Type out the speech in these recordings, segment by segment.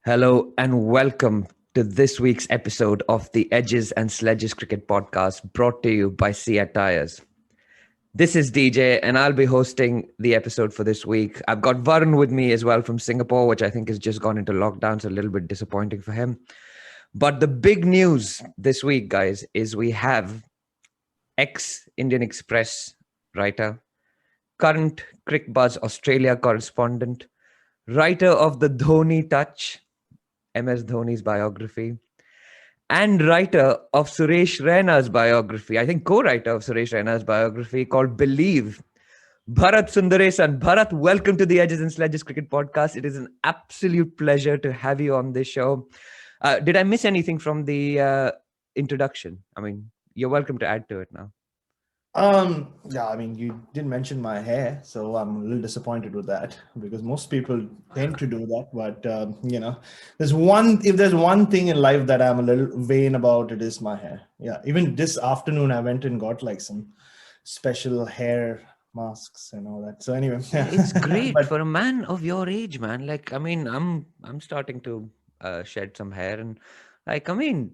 Hello and welcome to this week's episode of the Edges and Sledges Cricket Podcast brought to you by Sia Tires. This is DJ and I'll be hosting the episode for this week. I've got Varun with me as well from Singapore, which I think has just gone into lockdown, so a little bit disappointing for him. But the big news this week, guys, is we have ex-Indian Express writer, current CricBuzz Australia correspondent, writer of the Dhoni Touch, MS Dhoni's biography, and writer of Suresh Raina's biography. I think co-writer of Suresh Raina's biography called Believe. Bharat Sunderesan. Bharat, welcome to the Edges and Sledges Cricket Podcast. It is an absolute pleasure to have you on this show. Did I miss anything from the introduction? I mean, you're welcome to add to it now. Yeah, I mean, you didn't mention my hair, so I'm a little disappointed with that because most people tend to do that. But if there's one thing in life that I'm a little vain about, it is my hair. Yeah, even this afternoon, I went and got like some special hair masks and all that. So anyway, It's great for a man of your age, man. Like, I mean, I'm starting to shed some hair, and like, I mean,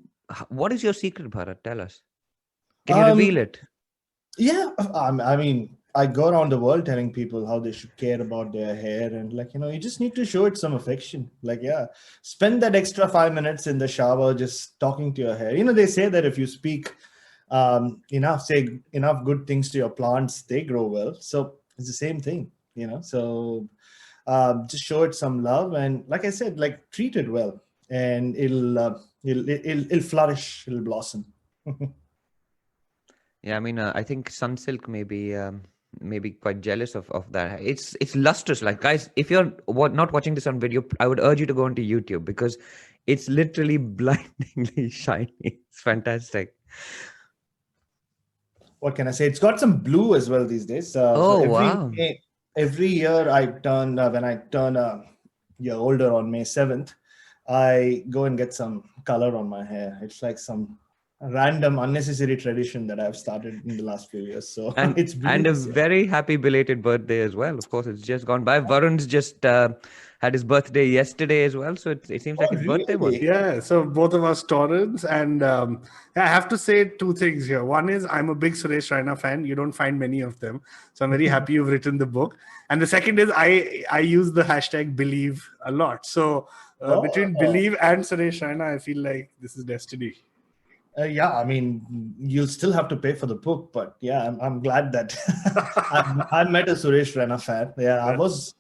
what is your secret, Bharat? Tell us. Can you reveal it? Yeah, I mean, I go around the world telling people how they should care about their hair, and you just need to show it some affection. Spend that extra 5 minutes in the shower just talking to your hair. They say that if you speak say enough good things to your plants, they grow well. So it's the same thing, So just show it some love, and like I said, treat it well, and it'll flourish, it'll blossom. Yeah, I mean, I think Sunsilk may be quite jealous of that. It's lustrous. Like, guys, if you're not watching this on video, I would urge you to go onto YouTube because it's literally blindingly shiny. It's fantastic. What can I say? It's got some blue as well these days. Wow. Every year I turn when I turn a year older on May 7th, I go and get some color on my hair. It's like some random unnecessary tradition that I've started in the last few years. So And it's and a blue. very happy belated birthday as well. Of course, it's just gone by. Varun's just had his birthday yesterday as well, so it seems like Oh, his birthday month. really? Yeah, so both of us Taurans, and I have to say two things here. One is I'm a big Suresh Raina fan. You don't find many of them, so I'm very happy you've written the book. And the second is I use the hashtag Believe a lot. So between Believe and Suresh Raina, I feel like this is destiny. Yeah, I mean, you'll still have to pay for the book, but yeah, I'm glad that I met a Suresh Raina fan. Yeah, I was.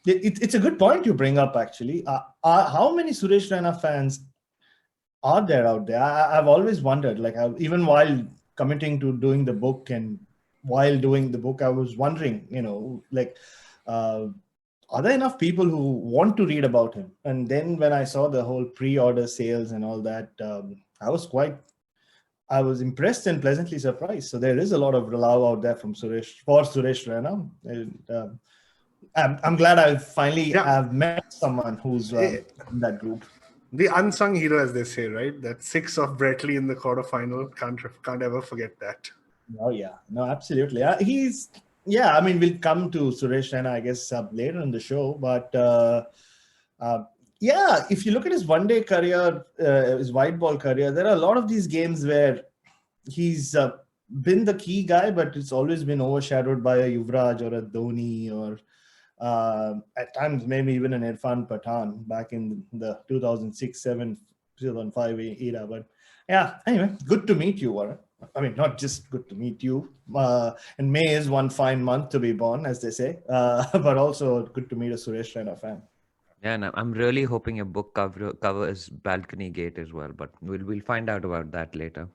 It's a good point you bring up, actually. How many Suresh Raina fans are there out there? I've always wondered, even while committing to doing the book and while doing the book, I was wondering, are there enough people who want to read about him? And then when I saw the whole pre-order sales and all that, I was impressed and pleasantly surprised. So there is a lot of love out there for Suresh Raina. And, I'm glad I finally have met someone who's in that group. The unsung hero, as they say, right? That 6 of Bretley in the quarterfinal. Can't ever forget that. Oh yeah, no, absolutely. I mean, we'll come to Suresh Raina, I guess, later in the show. But if you look at his one-day career, his white ball career, there are a lot of these games where he's been the key guy, but it's always been overshadowed by a Yuvraj or a Dhoni or at times maybe even an Irfan Pathan back in the 2006, 7, 2005 era. But yeah, anyway, good to meet you, Warren. I mean, not just good to meet you. And May is one fine month to be born, as they say, but also good to meet a Suresh Raina fan. Yeah, and I'm really hoping your book covers Balcony Gate as well, but we'll find out about that later.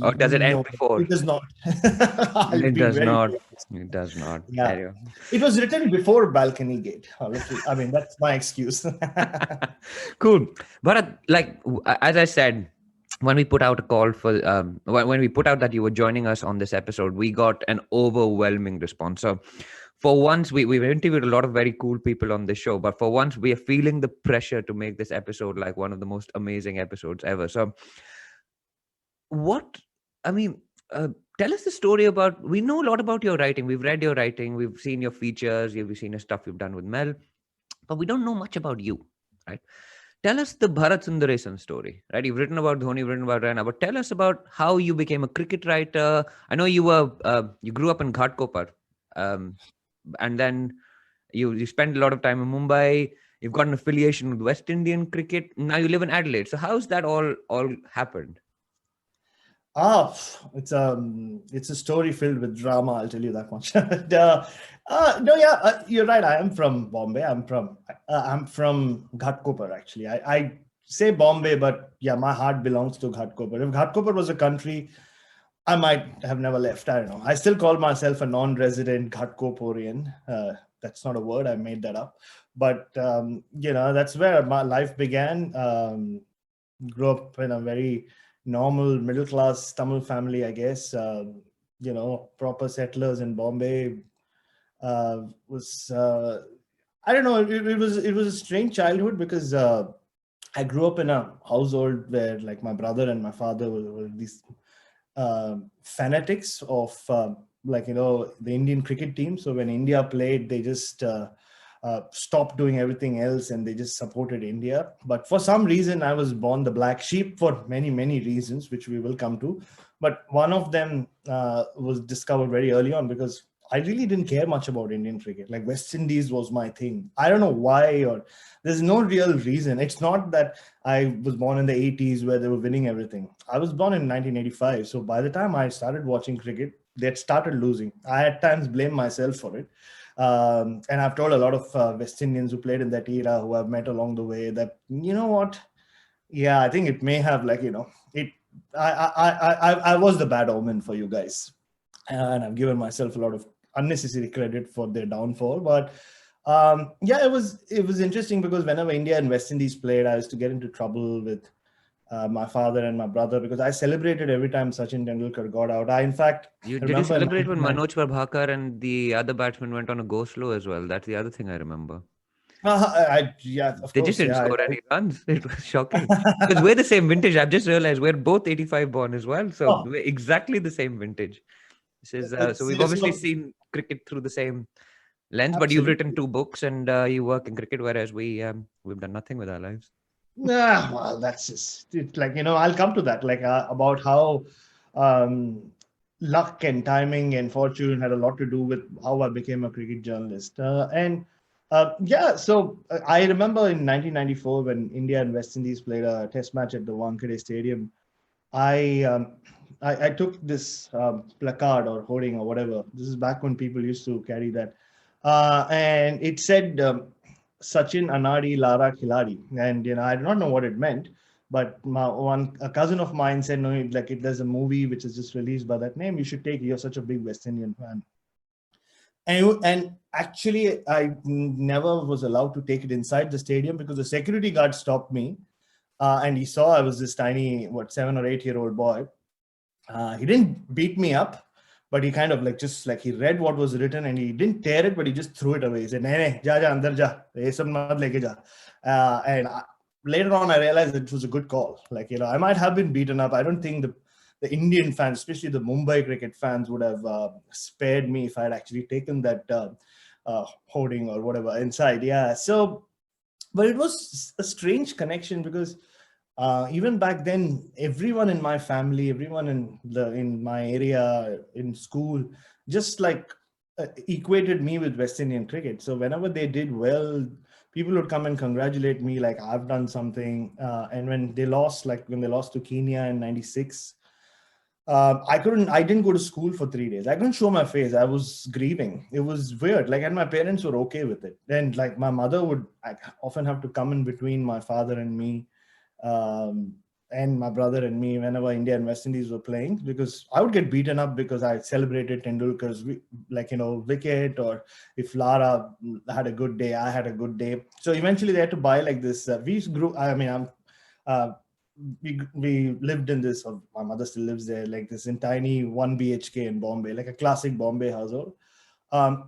Or does it end before? It does not. It does not. It does not. Yeah. Anyway. It was written before Balcony Gate. I mean, that's my excuse. Cool. But as I said, when we put out a call for when we put out that you were joining us on this episode, we got an overwhelming response. So for once, we've interviewed a lot of very cool people on this show, but for once we are feeling the pressure to make this episode like one of the most amazing episodes ever. So tell us the story about, we know a lot about your writing. We've read your writing. We've seen your features. We've seen your stuff you've done with Mel. but we don't know much about you, right? Tell us the Bharat Sunderesan story, right? You've written about Dhoni, you've written about Raina, but tell us about how you became a cricket writer. I know you grew up in Ghatkopar, um, and then you spent a lot of time in Mumbai. You've got an affiliation with West Indian cricket. Now you live in Adelaide. So how's that all happened? It's a story filled with drama. I'll tell you that much. No, yeah, you're right. I am from Bombay. I'm from Ghatkopar actually. I say Bombay, but yeah, my heart belongs to Ghatkopar. If Ghatkopar was a country, I might have never left. I don't know. I still call myself a non-resident Ghatkoporian. That's not a word. I made that up. But that's where my life began. Grew up in a very normal middle class Tamil family, I guess. Proper settlers in Bombay. Was I don't know. It was a strange childhood because I grew up in a household where like my brother and my father were these fanatics of the Indian cricket team. So when India played, they just stopped doing everything else and they just supported India. But for some reason, I was born the black sheep for many, many reasons, which we will come to. But one of them was discovered very early on because I really didn't care much about Indian cricket. Like West Indies was my thing. I don't know why, or there's no real reason. It's not that I was born in the 80s where they were winning everything. I was born in 1985. So by the time I started watching cricket, they had started losing. I at times blame myself for it. And I've told a lot of West Indians who played in that era who I've met along the way that, you know what? Yeah, I think it may have it. I was the bad omen for you guys. And I've given myself a lot of unnecessary credit for their downfall. But yeah, it was interesting because whenever India and West Indies played, I used to get into trouble with my father and my brother because I celebrated every time Sachin Tendulkar got out. I in fact Did you remember in celebrate when 1990 Manoj Prabhakar and the other batsman went on a go slow as well? That's the other thing I remember. yeah, of They just course, didn't yeah. score any runs. It was shocking because we're the same vintage. I've just realized we're both 85 born as well. So Oh, we're exactly the same vintage. This is so it's we've obviously so seen cricket through the same lens, but you've written absolutely. 2 books and you work in cricket, whereas we've done nothing with our lives. Well, that's just it's like I'll come to that, like about how um, luck and timing and fortune had a lot to do with how I became a cricket journalist. And yeah, so I remember in 1994 when India and West Indies played a test match at the Wankhede Stadium. I um, I took this placard or hoarding or whatever. This is back when people used to carry that, and it said Sachin Anadi Lara Khiladi, and I do not know what it meant. But a cousin of mine said, no, like there's a movie which is just released by that name. You should take it. You're such a big West Indian fan. And actually, I never was allowed to take it inside the stadium because the security guard stopped me, and he saw I was this tiny, 7 or 8 year old boy. He didn't beat me up, but he kind of just like he read what was written and he didn't tear it, but he just threw it away. He said, "Nee, nee, ja, ja, andar ja, ye sab mat leke ja." Later on, I realized that it was a good call. I might have been beaten up. I don't think the Indian fans, especially the Mumbai cricket fans, would have spared me if I had actually taken that hoarding or whatever inside. Yeah. So, but it was a strange connection because even back then, everyone in my family, everyone in my area, in school, just equated me with West Indian cricket. So whenever they did well, people would come and congratulate me, like I've done something. And when they lost, like when they lost to Kenya in '96, I didn't go to school for 3 days. I couldn't show my face. I was grieving. It was weird. And my parents were okay with it. Then my mother would often have to come in between my father and me, um, and my brother and me whenever India and West Indies were playing, because I would get beaten up because I celebrated Tendulkar's wicket, or if Lara had a good day, I had a good day. So eventually they had to buy this. We grew. I mean, uh, we lived in this. Or my mother still lives there, this in tiny 1 BHK in Bombay, like a classic Bombay household.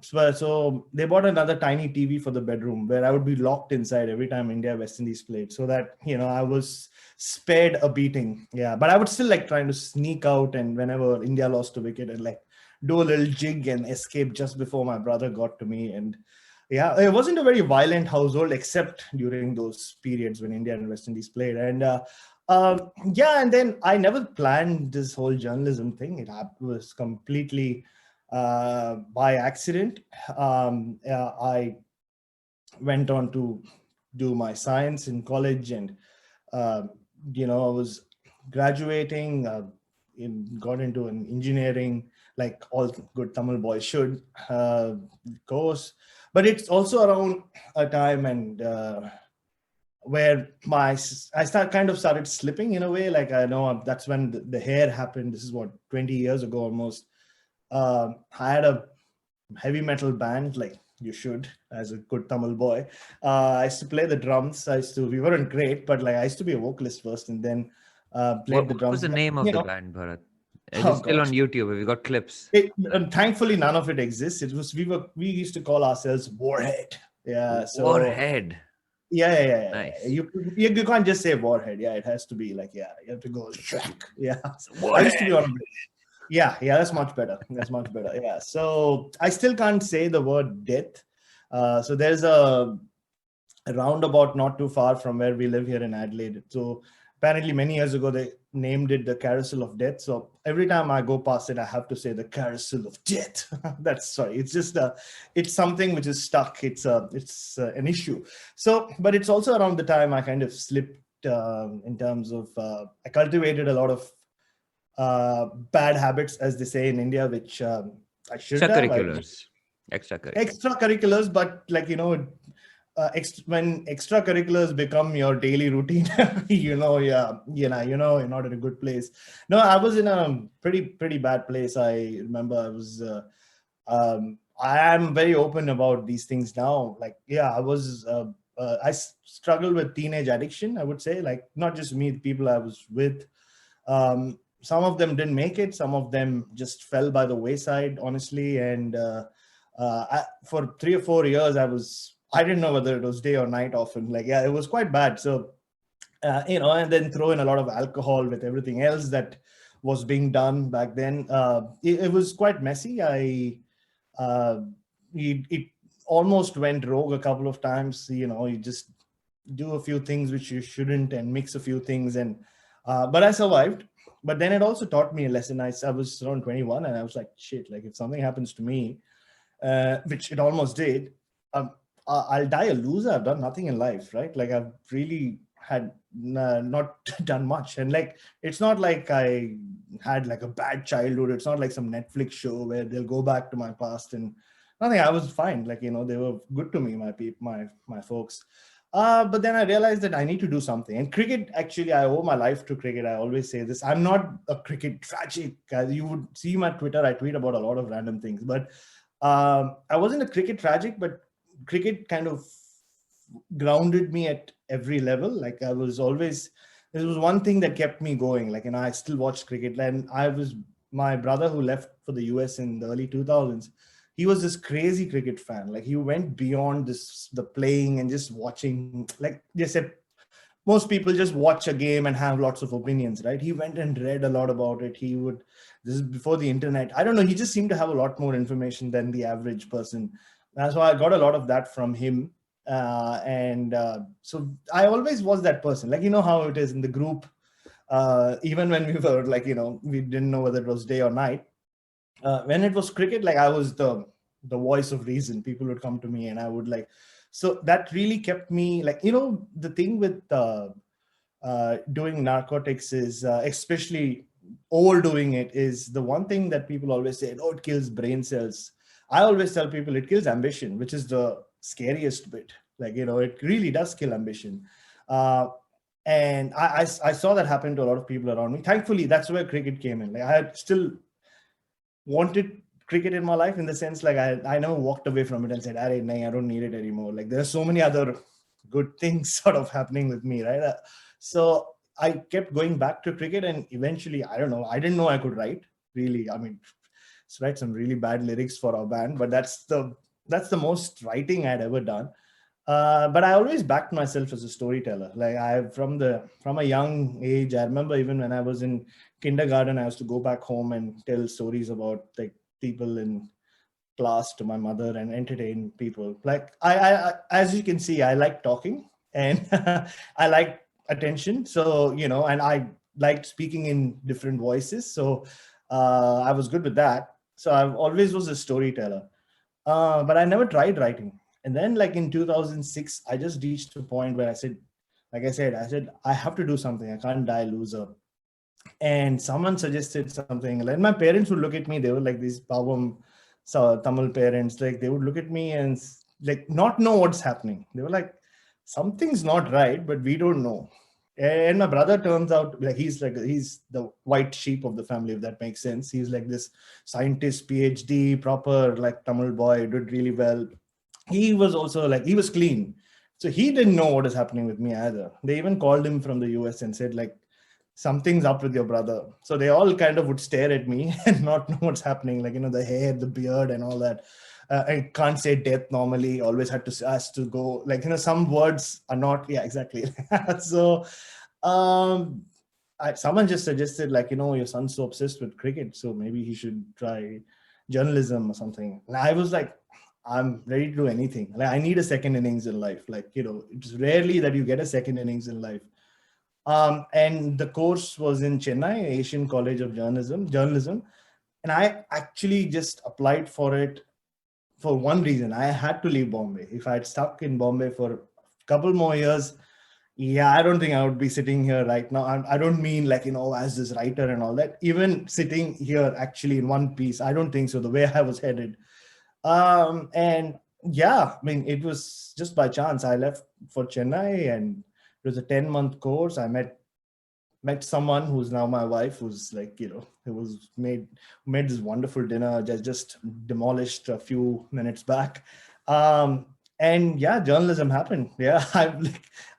So they bought another tiny TV for the bedroom where I would be locked inside every time India West Indies played, so that I was spared a beating. Yeah, but I would still trying to sneak out, and whenever India lost a wicket, and do a little jig and escape just before my brother got to me. And Yeah, it wasn't a very violent household except during those periods when India and West Indies played. And yeah, and then I never planned this whole journalism thing. Was completely by accident. I went on to do my science in college, and uh, I was graduating, got into an engineering, like all good Tamil boys should, course. But it's also around a time and where I started slipping in a way. Like I know that's when the hair happened. This is what 20 years ago almost. I had a heavy metal band, like you should, as a good Tamil boy. I used to play the drums. We weren't great, but like I used to be a vocalist first, and then played the What was drums. the name of the band, Bharat? Is it Oh still on gosh. YouTube? Have you got clips? And thankfully, none of it exists. We used to call ourselves Warhead. Yeah. So Warhead. yeah. Nice. You can't just say Warhead. Yeah, it has to be like, yeah, you have to go Shrek. Yeah. Warhead. I used to be on a Yeah, that's much better. That's much better. Yeah. So I still can't say the word death. So there's a roundabout not too far from where we live here in Adelaide. So apparently many years ago they named it the Carousel of Death. So every time I go past it, I have to say the Carousel of Death. It's just it's something which is stuck. It's an issue. So, but it's also around the time I kind of slipped in terms of I cultivated a lot of bad habits, as they say in India, which I should have. Extracurriculars, but like when extracurriculars become your daily routine, you're not in a good place. No, I was in a pretty bad place. I remember I was. I am very open about these things now. Like, yeah, I was. I struggled with teenage addiction. I would say, like, not just me, the people I was with. Some of them didn't make it. Some of them just fell by the wayside, honestly. And for 3 or 4 years, I didn't know whether it was day or night often. Like, yeah, it was quite bad. So, and then throw in a lot of alcohol with everything else that was being done back then. It was quite messy. It almost went rogue a couple of times. You just do a few things which you shouldn't and mix a few things. But I survived. But then it also taught me a lesson. I was around 21 and I was like, shit, like if something happens to me, which it almost did, I'll die a loser. I've done nothing in life, right? Like I've really had not done much. And like, it's not like I had like a bad childhood. It's not like some Netflix show where they'll go back to my past and nothing. I was fine. Like, they were good to me, my folks. But then I realized that I need to do something. And cricket, actually, I owe my life to cricket. I always say this. I'm not a cricket tragic. You would see my Twitter. I tweet about a lot of random things. But I wasn't a cricket tragic, but cricket kind of grounded me at every level. Like there was one thing that kept me going. Like, I still watched cricket. And my brother who left for the US in the early 2000s, he was this crazy cricket fan. Like he went beyond the playing and just watching. Like they said, most people just watch a game and have lots of opinions, right? He went and read a lot about it. This is before the internet. I don't know. He just seemed to have a lot more information than the average person. That's why I got a lot of that from him. So I always was that person. Like, how it is in the group. Even when we were like, we didn't know whether it was day or night. When it was cricket, like I was the voice of reason. People would come to me and I would like, so that really kept me like, the thing with doing narcotics is especially overdoing it is the one thing that people always say, oh, it kills brain cells. I always tell people it kills ambition, which is the scariest bit. Like, it really does kill ambition. And I saw that happen to a lot of people around me. Thankfully, that's where cricket came in. Like I had still wanted cricket in my life, in the sense like I never walked away from it and said, I don't need it anymore. Like there are so many other good things sort of happening with me, right? So I kept going back to cricket, and eventually, I don't know, I didn't know I could write, really. I mean, write some really bad lyrics for our band, but that's the most writing I'd ever done. But I always backed myself as a storyteller. Like from a young age, I remember even when I was in kindergarten, I used to go back home and tell stories about like people in class to my mother and entertain people. Like as you can see, I like talking and I like attention. So, and I liked speaking in different voices. So I was good with that. So I always was a storyteller. But I never tried writing. And then like in 2006, I just reached a point where I said, like I said, I have to do something. I can't die loser. And someone suggested something. Like my parents would look at me. They were like these Pavam Tamil parents. Like they would look at me and like not know what's happening. They were like, something's not right, but we don't know. And my brother turns out like he's the white sheep of the family, if that makes sense. He's like this scientist, PhD, proper like Tamil boy, did really well. He was also like he was clean. So he didn't know what is happening with me either. They even called him from the US and said like something's up with your brother. So they all kind of would stare at me and not know what's happening, like the hair, the beard and all that. I can't say death normally, always had to ask to go, like some words are not, yeah, exactly. So someone just suggested like your son's so obsessed with cricket, so maybe he should try journalism or something. And I was like, I'm ready to do anything. Like I need a second innings in life. Like it's rarely that you get a second innings in life. And the course was in Chennai, Asian College of Journalism. And I actually just applied for it for one reason. I had to leave Bombay. If I had stuck in Bombay for a couple more years, yeah, I don't think I would be sitting here right now. I don't mean like, as this writer and all that. Even sitting here actually in one piece, I don't think so, the way I was headed. And yeah, I mean, it was just by chance. I left for Chennai and it was a 10-month course. I met someone who's now my wife, who's like, it was made this wonderful dinner, just demolished a few minutes back. And yeah, journalism happened. Yeah,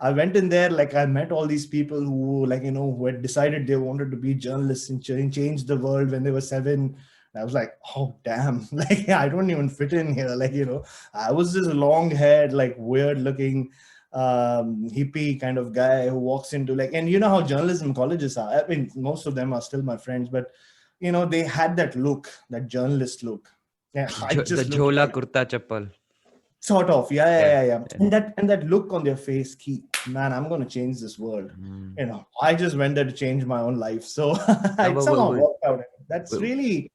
I went in there, like I met all these people who like, who had decided they wanted to be journalists and change the world when they were 7. I was like, oh, damn, like I don't even fit in here. Like, I was this long haired, like weird looking hippie kind of guy who walks into like, and you know how journalism colleges are. I mean, most of them are still my friends, but they had that look, that journalist look. Yeah, I The just looked Jhola like, Kurta Chappal. sort of, yeah. Yeah. And that look on their face, man, I'm going to change this world. I just went there to change my own life. So it somehow worked out. That's really,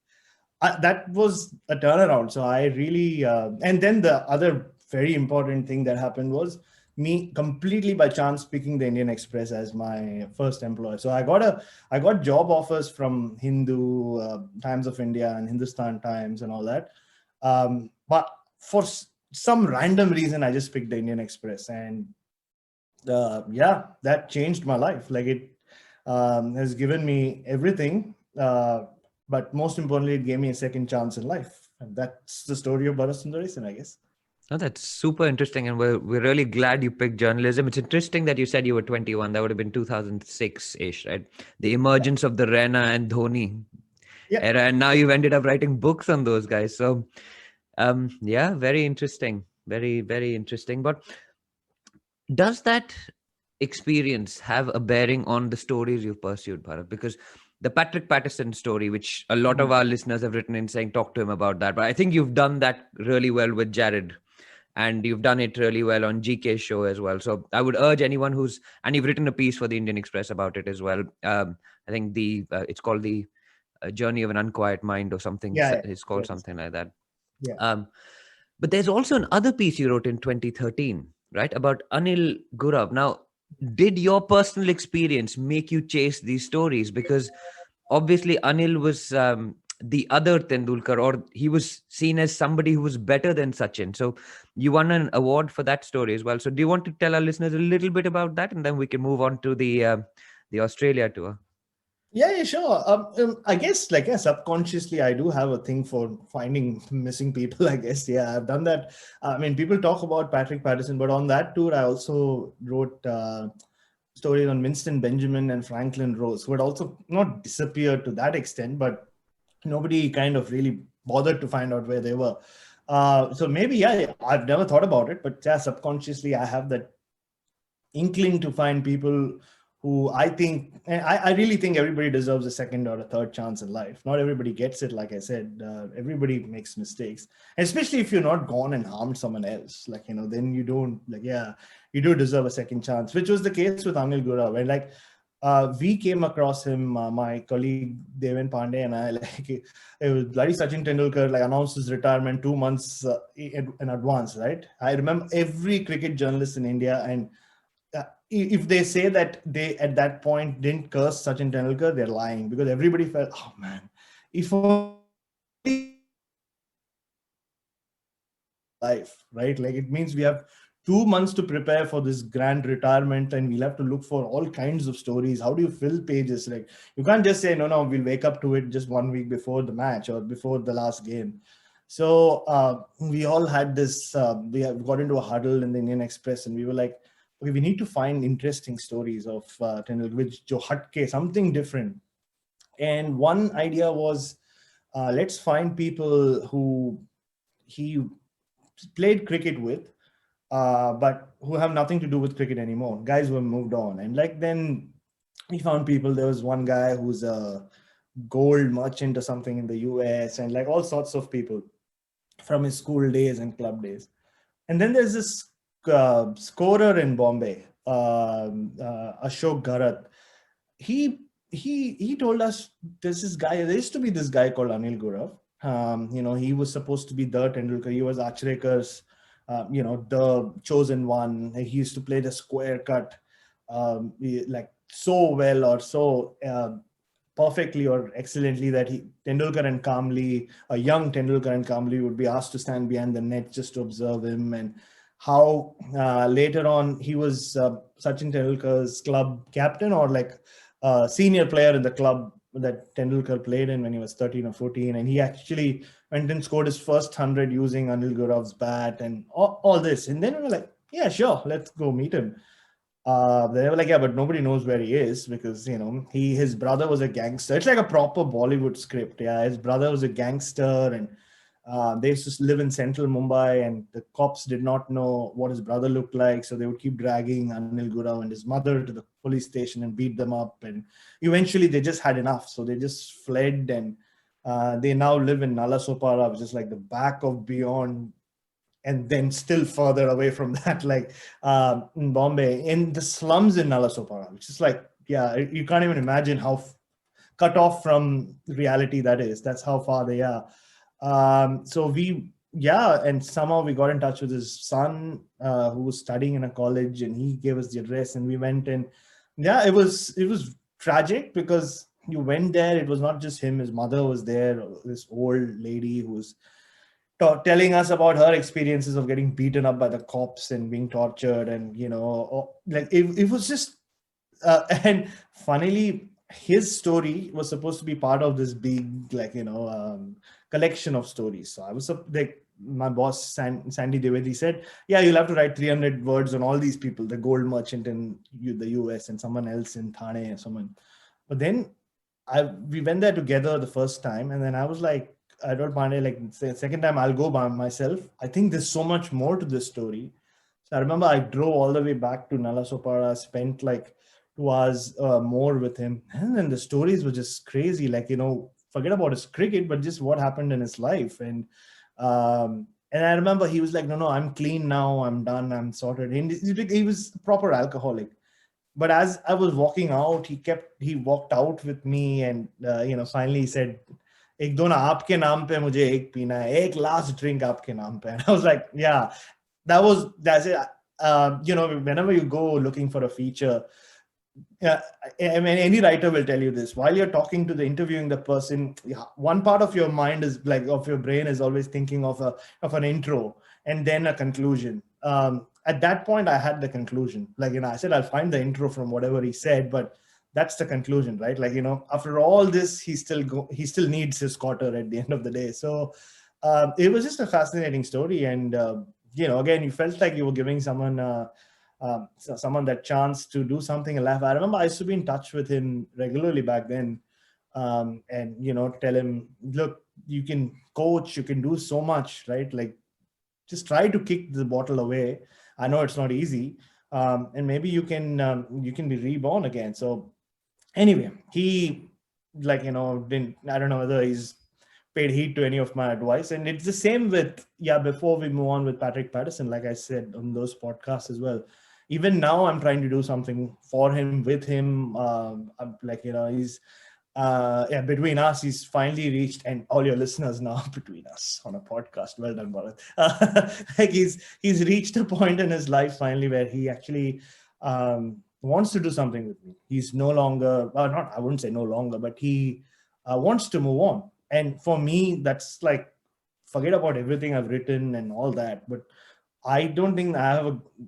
that was a turnaround. So I really, and then the other very important thing that happened was me completely by chance picking the Indian Express as my first employer. So I got job offers from Hindu, Times of India and Hindustan Times and all that. But for some random reason, I just picked the Indian Express, and yeah, that changed my life. Like it has given me everything. But most importantly, it gave me a second chance in life. And that's the story of Bharat Sunderesan, I guess. Oh, that's super interesting. And we're really glad you picked journalism. It's interesting that you said you were 21. That would have been 2006-ish, right? The emergence of the Raina and Dhoni era. And now you've ended up writing books on those guys. So, yeah, very interesting. Very, very interesting. But does that experience have a bearing on the stories you've pursued, Bharat? Because the Pattrick Patterson story, which a lot of our listeners have written in saying, talk to him about that. But I think you've done that really well with Jared. And you've done it really well on GK's show as well. So I would urge anyone and you've written a piece for the Indian Express about it as well. I think it's called the Journey of an Unquiet Mind or something. Yeah, it's called something like that. Yeah. But there's also another piece you wrote in 2013, right? About Anil Gurav. Now, did your personal experience make you chase these stories? Because obviously Anil was the other Tendulkar, or he was seen as somebody who was better than Sachin. So you won an award for that story as well. So do you want to tell our listeners a little bit about that? And then we can move on to the Australia tour. Yeah, sure. I guess, like, subconsciously, I do have a thing for finding missing people, I guess. Yeah, I've done that. I mean, people talk about Pattrick Patterson, but on that tour, I also wrote stories on Winston Benjamin and Franklin Rose, who had also not disappeared to that extent, but nobody kind of really bothered to find out where they were. So maybe, yeah, I've never thought about it, but yeah, subconsciously, I have that inkling to find people who I think, and I really think everybody deserves a second or a third chance in life. Not everybody gets it, like I said. Everybody makes mistakes, especially if you're not gone and harmed someone else. Like, then you don't, like, yeah, you do deserve a second chance, which was the case with Anil Gura. When, like, we came across him, my colleague Deven Pandey and I, like, it was bloody Sachin Tendulkar, like, announced his retirement 2 months in advance, right? I remember every cricket journalist in India, and if they say that they at that point didn't curse Sachin Tendulkar, they're lying, because everybody felt, oh man, if life, right? Like, it means we have 2 months to prepare for this grand retirement, and we'll have to look for all kinds of stories. How do you fill pages? Like, you can't just say, no, we'll wake up to it just 1 week before the match or before the last game. So we all had this, we got into a huddle in the Indian Express, and we were like, okay, we need to find interesting stories of Tendulkar, which Jo Hatke, something different. And one idea was, let's find people who he played cricket with, but who have nothing to do with cricket anymore. Guys who have moved on. And like, then we found people. There was one guy who's a gold merchant or something in the US, and like all sorts of people from his school days and club days. And then there's this scorer in Bombay, Ashok Garat. He told us there's this guy. There used to be this guy called Anil Gurav. He was supposed to be the Tendulkar. He was Achrekar's, the chosen one. He used to play the square cut, like so well, or so perfectly or excellently, that Tendulkar and Kamli, a young Tendulkar and Kamli, would be asked to stand behind the net just to observe him. And how later on he was Sachin Tendulkar's club captain, or like senior player in the club that Tendulkar played in when he was 13 or 14. And he actually went and scored his first 100 using Anil Gurav's bat and all this. And then we were like, yeah, sure, let's go meet him. They were like, yeah, but nobody knows where he is, because, his brother was a gangster. It's like a proper Bollywood script. Yeah, his brother was a gangster, and they used to live in central Mumbai, and the cops did not know what his brother looked like. So they would keep dragging Anil Gurav and his mother to the police station and beat them up. And eventually they just had enough. So they just fled, and they now live in Nalasopara, which is like the back of beyond, and then still further away from that, like in Bombay, in the slums in Nalasopara, which is like, yeah, you can't even imagine how cut off from reality that is. That's how far they are. And somehow we got in touch with his son, who was studying in a college, and he gave us the address, and we went. And yeah, it was tragic, because you went there, it was not just him, his mother was there, this old lady who was telling us about her experiences of getting beaten up by the cops and being tortured. And like, it was just and funnily, his story was supposed to be part of this big, like, collection of stories. So I was like, my boss Sandy Devedi said, yeah, you'll have to write 300 words on all these people, the gold merchant in the US, and someone else in Thane, and someone. But then we went there together the first time, and then I was like, I told Pandey, like, second time I'll go by myself. I think there's so much more to this story. So I remember I drove all the way back to Nalasopara, spent like 2 hours more with him. And then the stories were just crazy. Like, forget about his cricket, but just what happened in his life. And I remember he was like, no, I'm clean now. I'm done. I'm sorted. And he was a proper alcoholic. But as I was walking out, he walked out with me, and finally he said, एक दो ना आपके नाम पे मुझे एक पीना है, एक last drink आपके नाम पे. And I was like, yeah, that's it. Whenever you go looking for a feature, I mean, any writer will tell you this. While you're talking to interviewing the person, one part of your mind is like, of your brain is always thinking of an intro and then a conclusion. At that point, I had the conclusion. Like, I said, I'll find the intro from whatever he said, but that's the conclusion, right? Like, after all this, he still needs his quarter at the end of the day. So it was just a fascinating story. And, again, you felt like you were giving someone that chance to do something in life. I remember I used to be in touch with him regularly back then, and tell him, look, you can coach, you can do so much, right? Like, just try to kick the bottle away. I know it's not easy, and maybe you can be reborn again. So anyway, he, like, didn't, I don't know whether he's paid heed to any of my advice. And it's the same with, before we move on with Patrick Patterson, like I said on those podcasts as well. Even now, I'm trying to do something for him, with him. I'm like, he's, between us, he's finally reached, and all your listeners now, between us on a podcast. Well done, Bharat. Like he's reached a point in his life finally where he actually wants to do something with me. He's no longer, not, I wouldn't say no longer, but he wants to move on. And for me, that's like, forget about everything I've written and all that. But I don't think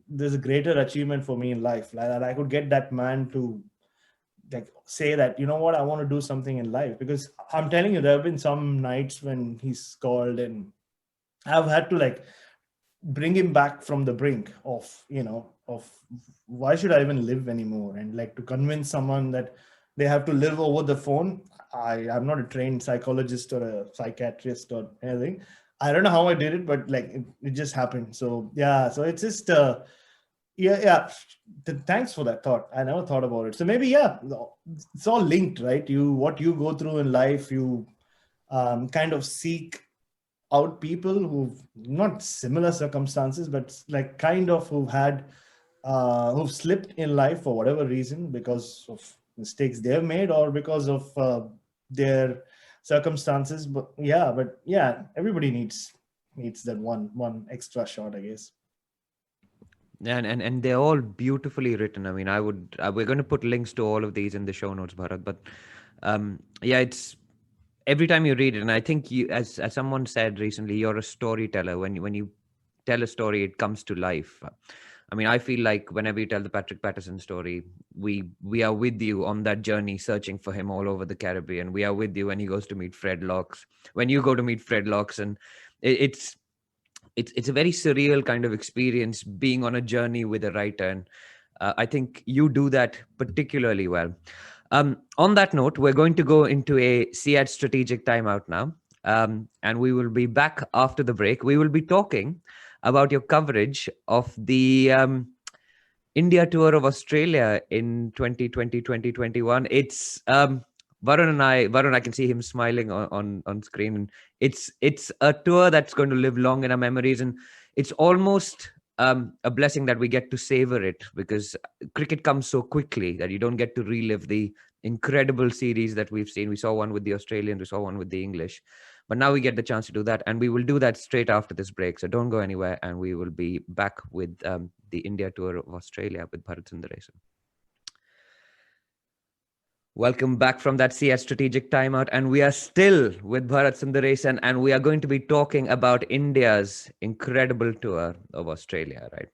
there's a greater achievement for me in life, like that I could get that man to, like, say that, what, I want to do something in life. Because I'm telling you, there have been some nights when he's called, and I've had to, like, bring him back from the brink of, of why should I even live anymore, and, like, to convince someone that they have to live over the phone. I'm not a trained psychologist or a psychiatrist or anything. I don't know how I did it, but, like, it just happened. So yeah, so it's just yeah. Thanks for that thought. I never thought about it. So maybe, it's all linked, right? What you go through in life, you kind of seek out people who've not similar circumstances, but, like, kind of who've slipped in life for whatever reason, because of mistakes they've made, or because of their circumstances. But everybody needs that one extra shot, I guess. And they're all beautifully written. I mean, we're going to put links to all of these in the show notes, Bharat. But it's every time you read it, and I think you, as someone said recently, you're a storyteller. When you tell a story, it comes to life. I mean, I feel like whenever you tell the Patrick Patterson story, we are with you on that journey, searching for him all over the Caribbean. We are with you when he goes to meet Fred Locks, when you go to meet Fred Locks, and it's a very surreal kind of experience being on a journey with a writer. And I think you do that particularly well. On that note, we're going to go into a SEAD strategic timeout now. And we will be back after the break. We will be talking about your coverage of the India tour of Australia in 2020-2021. It's Varun, I can see him smiling on screen. And it's a tour that's going to live long in our memories. And it's almost a blessing that we get to savor it, because cricket comes so quickly that you don't get to relive the incredible series that we've seen. We saw one with the Australians, we saw one with the English, but now we get the chance to do that, and we will do that straight after this break. So don't go anywhere, and we will be back with the India tour of Australia with Bharat Sunderesan. Welcome back from that CS strategic timeout, and we are still with Bharat Sunderesan, and we are going to be talking about India's incredible tour of Australia, right?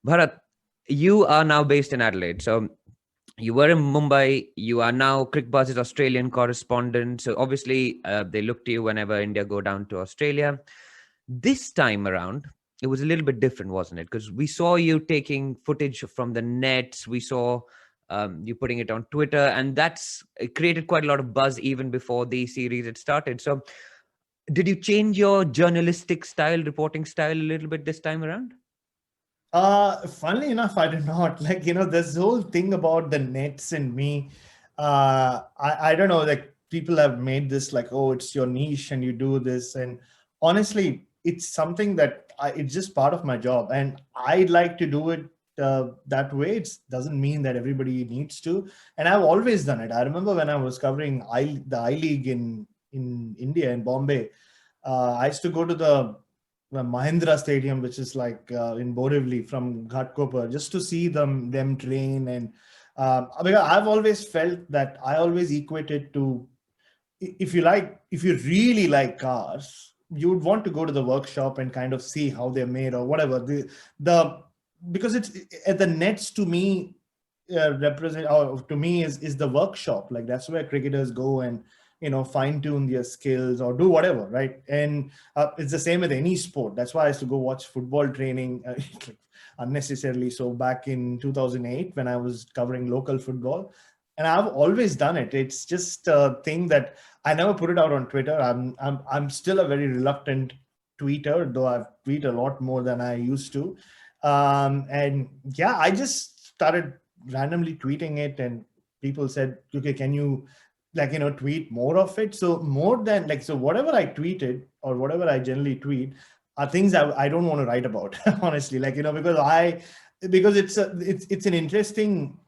Bharat, you are now based in Adelaide. So you were in Mumbai. You are now Crickbuzz's Australian correspondent. So obviously, they look to you whenever India go down to Australia. This time around, it was a little bit different, wasn't it? Because we saw you taking footage from the nets. We saw you putting it on Twitter, and it created quite a lot of buzz even before the series had started. So did you change your journalistic style, reporting style a little bit this time around? Funnily enough, I did not. Like, this whole thing about the nets and me, I don't know, like, people have made this like, oh, it's your niche and you do this. And honestly, it's something that it's just part of my job, and I'd like to do it that way. It doesn't mean that everybody needs to. And I've always done it. I remember when I was covering the I League in India, in Bombay, I used to go to the Mahindra Stadium, which is like in Borivali, from Ghatkopar, just to see them train. And because I've always felt that I always equated to, if you really like cars, you would want to go to the workshop and kind of see how they're made or whatever. Because it's at the nets, to me, represent, or to me, is the workshop. Like, that's where cricketers go and fine tune their skills or do whatever, right? And it's the same with any sport. That's why I used to go watch football training unnecessarily. So back in 2008, when I was covering local football, and I've always done it. It's just a thing that I never put it out on Twitter. I'm still a very reluctant tweeter, though I've tweeted a lot more than I used to. And yeah, I just started randomly tweeting it, and people said, okay, can you tweet more of it? So more than so whatever I tweeted or whatever I generally tweet are things I don't want to write about, honestly, because it's an interesting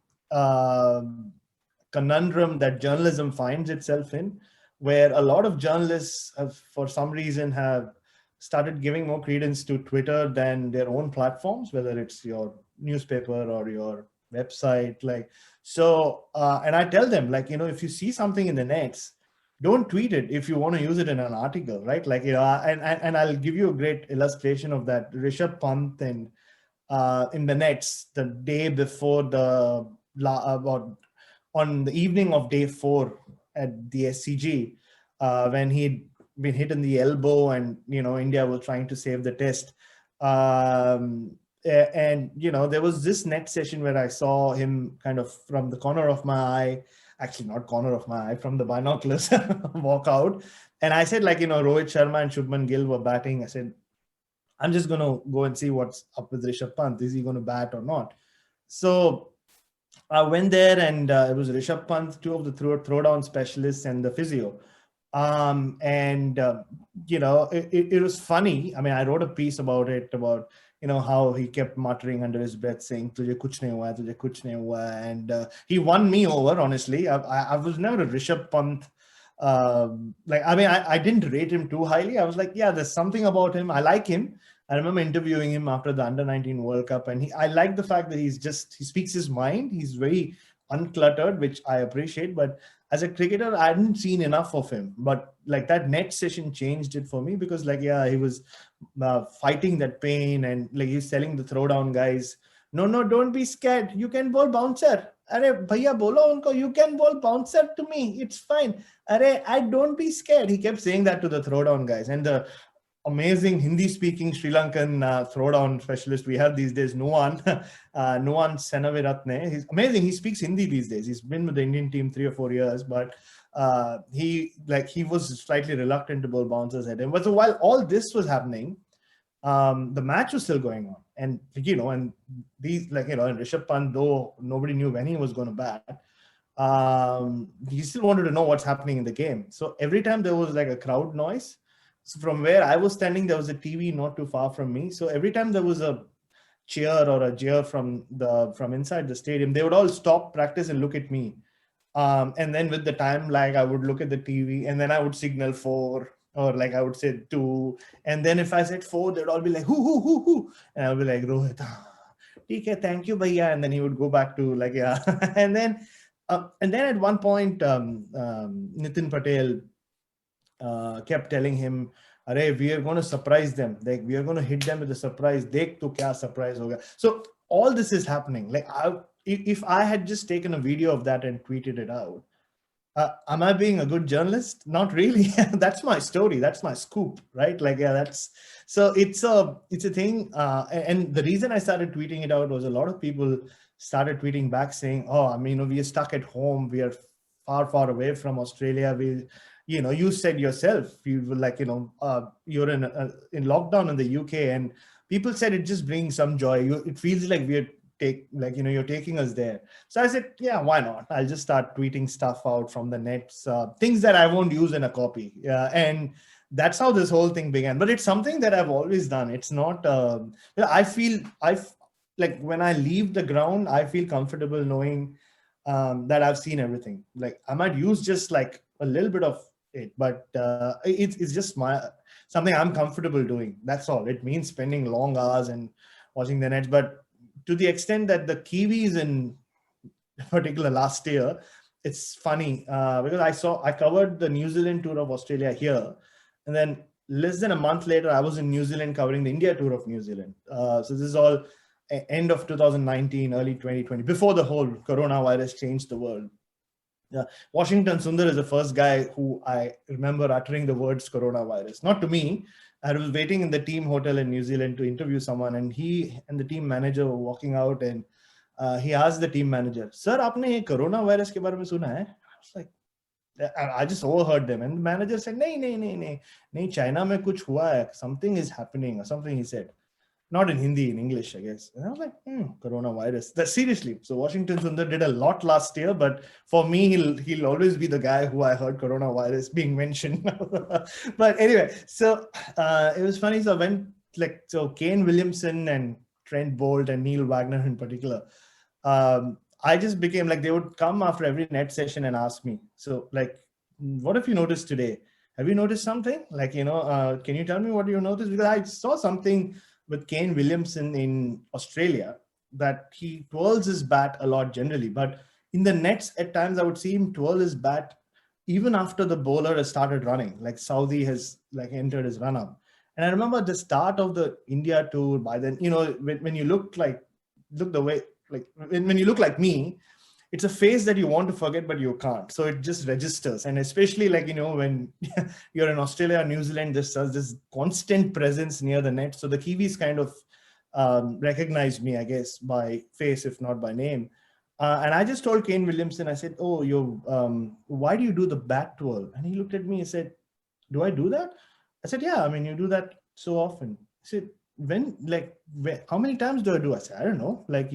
conundrum that journalism finds itself in, where a lot of journalists have, for some reason, have started giving more credence to Twitter than their own platforms, whether it's your newspaper or your website. And I tell them, if you see something in the nets, don't tweet it if you want to use it in an article, right? And I'll give you a great illustration of that. Rishabh Pant in the nets the day before about on the evening of day 4 at the SCG, when he'd been hit in the elbow, and India was trying to save the test. And there was this net session where I saw him kind of from the corner of my eye, actually not corner of my eye, from the binoculars, walk out. And I said, Rohit Sharma and Shubman Gill were batting. I said, I'm just going to go and see what's up with Rishabh Pant. Is he going to bat or not? So I went there, and it was Rishabh Pant, two of the throwdown specialists, and the physio. It was funny. I mean, I wrote a piece about it, about how he kept muttering under his breath, saying "Tujhe kuch nahi hua, tujhe kuch nahi hua," and he won me over. Honestly, I was never a Rishabh Pant. I didn't rate him too highly. I was like, yeah, there's something about him. I like him. I remember interviewing him after the Under-19 World Cup, and I like the fact that he speaks his mind. He's very uncluttered, which I appreciate. But as a cricketer, I hadn't seen enough of him. But that net session changed it for me, because he was fighting that pain, and he's telling the throwdown guys, no, don't be scared. You can bowl bouncer. Arey bhaiya bolo unko, you can bowl bouncer to me. It's fine. I don't be scared. He kept saying that to the throwdown guys. And the amazing Hindi-speaking Sri Lankan throwdown specialist we have these days, Nuwan Senaviratne. He's amazing. He speaks Hindi these days. He's been with the Indian team 3 or 4 years, but he was slightly reluctant to bowl bouncers at him. But so while all this was happening, the match was still going on, and and these and Rishabh Pant, though nobody knew when he was going to bat, he still wanted to know what's happening in the game. So every time there was a crowd noise. So from where I was standing, there was a TV not too far from me. So every time there was a cheer or a jeer from inside the stadium, they would all stop practice and look at me. And then with the time lag, I would look at the TV, and then I would signal 4, or I would say 2. And then if I said 4, they'd all be like, who? And I would be like, Rohit, okay, thank you, bhaiya. And then he would go back to yeah. And then at one point, Nitin Patel kept telling him, "Arey, we are going to surprise them. We are going to hit them with a surprise. Dekh to kya surprise hoga." So all this is happening. If I had just taken a video of that and tweeted it out, am I being a good journalist? Not really. That's my story. That's my scoop, right? It's a thing. And the reason I started tweeting it out was a lot of people started tweeting back saying, "Oh, I mean, we are stuck at home. We are far, far away from Australia. You said yourself, you were you're in lockdown in the UK, and people said it just brings some joy. It feels like you're taking us there." So I said, yeah, why not? I'll just start tweeting stuff out from the nets, things that I won't use in a copy. And that's how this whole thing began. But it's something that I've always done. It's not, when I leave the ground, I feel comfortable knowing that I've seen everything. I might use just a little bit of it, but it's just something I'm comfortable doing. That's all. It means spending long hours and watching the nets. But to the extent that the Kiwis in particular last year, it's funny because I covered the New Zealand tour of Australia here, and then less than a month later, I was in New Zealand covering the India tour of New Zealand. So this is all end of 2019, early 2020, before the whole coronavirus changed the world. Washington Sundar is the first guy who I remember uttering the words coronavirus. Not to me. I was waiting in the team hotel in New Zealand to interview someone, and he and the team manager were walking out, and he asked the team manager, "Sir, आपने ये coronavirus के बारे में सुना है?" I was like, I just overheard them, and the manager said, "नहीं, China में कुछ हुआ है, something is happening," or something he said. not in Hindi, in English, I guess. And I was like, coronavirus. Seriously. So Washington Sundar did a lot last year, but for me, he'll always be the guy who I heard coronavirus being mentioned. But anyway, so it was funny. So Kane Williamson and Trent Bolt and Neil Wagner in particular, I just became like, they would come after every net session and ask me, so like, what have you noticed today? Have you noticed something? Like, can you tell me what you noticed? Because I saw something with Kane Williamson in Australia that he twirls his bat a lot generally. But in the nets, at times I would see him twirl his bat even after the bowler has started running, like Saudi has like entered his run up. And I remember the start of the India tour, by then, when you look the way, like when you look like me, it's a phase that you want to forget, but you can't. So it just registers. And especially like, when you're in Australia or New Zealand, there's this constant presence near the net. So the Kiwis kind of recognized me, I guess, by face, if not by name. And I just told Kane Williamson, I said, oh, why do you do the bat twirl? And he looked at me and said, do I do that? I said, yeah, I mean, you do that so often. He said, how many times do I do? I said, I don't know. Like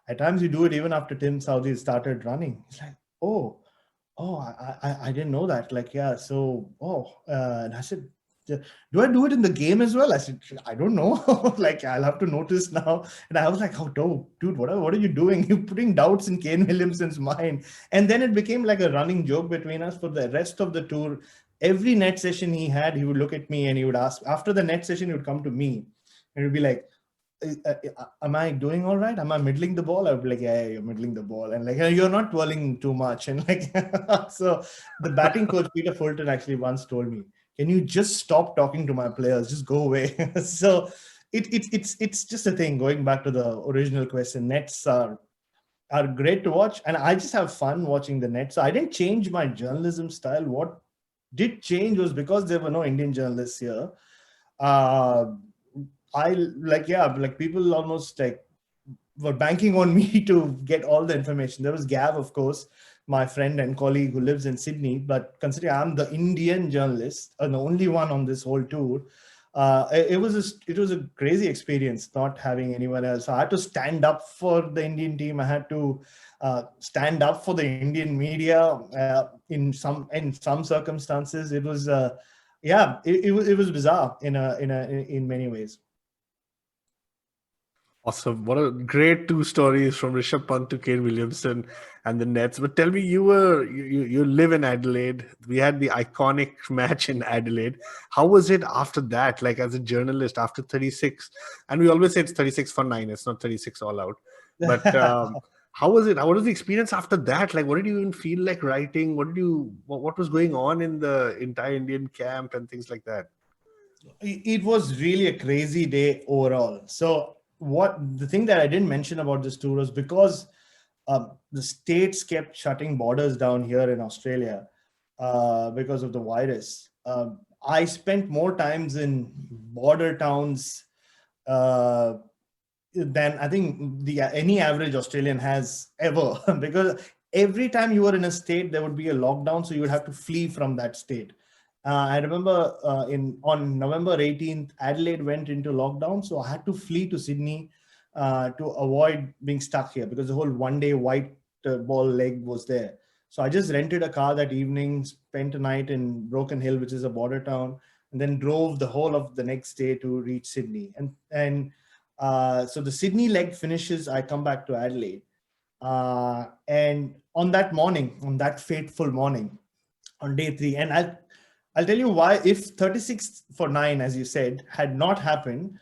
at times you do it even after Tim Southee started running. He's like, oh, I didn't know that. Like, yeah. So, and I said, do I do it in the game as well? I said, I don't know. Like, I'll have to notice now. And I was like, oh, dude, what are you doing? You're putting doubts in Kane Williamson's mind. And then it became like a running joke between us for the rest of the tour. Every net session he had, he would look at me and he would ask, after the net session, he would come to me and he'd be like, am I doing all right? Am I middling the ball? I would be like, yeah, you're middling the ball. And like, you're not twirling too much. And like, so the batting coach, Peter Fulton, actually once told me, can you just stop talking to my players? Just go away. So it's just a thing. Going back to the original question, nets are great to watch. And I just have fun watching the nets. So I didn't change my journalism style. What did change was because there were no Indian journalists here. People almost like were banking on me to get all the information. There was Gav, of course, my friend and colleague who lives in Sydney. But considering I'm the Indian journalist and the only one on this whole tour, it was a crazy experience not having anyone else. I had to stand up for the Indian team. I had to stand up for the Indian media in some circumstances. It was it was bizarre in many ways. Awesome. What a great two stories from Rishabh Pant to Kane Williamson and the Nets. But tell me, you live in Adelaide. We had the iconic match in Adelaide. How was it after that? Like as a journalist after 36, and we always say it's 36 for 9. It's not 36 all out. But how was it? What was the experience after that? Like, what did you even feel like writing? What was going on in the entire Indian camp and things like that? It was really a crazy day overall. So the thing that I didn't mention about this tour was because the states kept shutting borders down here in Australia because of the virus. I spent more times in border towns than I think any average Australian has ever, because every time you were in a state, there would be a lockdown, so you would have to flee from that state. I remember on November 18th, Adelaide went into lockdown. So I had to flee to Sydney to avoid being stuck here because the whole one-day white ball leg was there. So I just rented a car that evening, spent a night in Broken Hill, which is a border town, and then drove the whole of the next day to reach Sydney. And so the Sydney leg finishes, I come back to Adelaide. And on that fateful morning, on day 3, and I'll tell you why. If 36 for 9, as you said, had not happened,